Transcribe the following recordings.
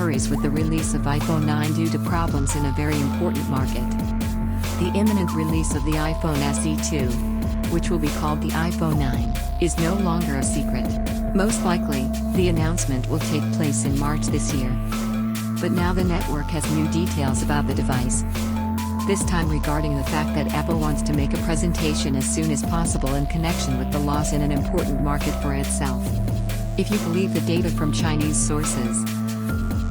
hurries with the release of iPhone 9 due to problems in a very important market. The imminent release of the iPhone SE 2, which will be called the iPhone 9, is no longer a secret. Most likely, the announcement will take place in March this year. But now the network has new details about the device. This time regarding the fact that Apple wants to make a presentation as soon as possible in connection with the loss in an important market for itself. If you believe the data from Chinese sources,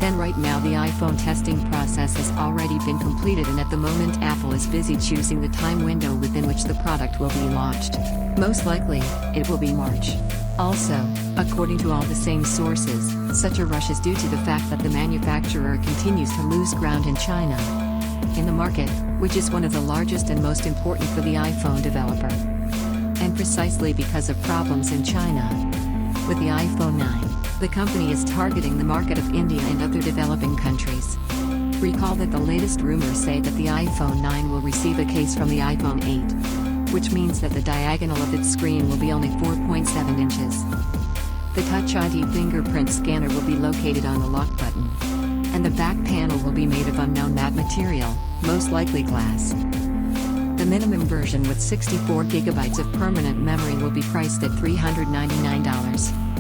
then right now the iPhone testing process has already been completed, and at the moment Apple is busy choosing the time window within which the product will be launched. Most likely, it will be March. Also, according to all the same sources, such a rush is due to the fact that the manufacturer continues to lose ground in China, in the market, which is one of the largest and most important for the iPhone developer. And precisely because of problems in China with the iPhone 9, the company is targeting the market of India and other developing countries. Recall that the latest rumors say that the iPhone 9 will receive a case from the iPhone 8, which means that the diagonal of its screen will be only 4.7 inches. The Touch ID fingerprint scanner will be located on the lock button, and the back panel will be made of unknown matte material, most likely glass. The minimum version with 64 GB of permanent memory will be priced at $399.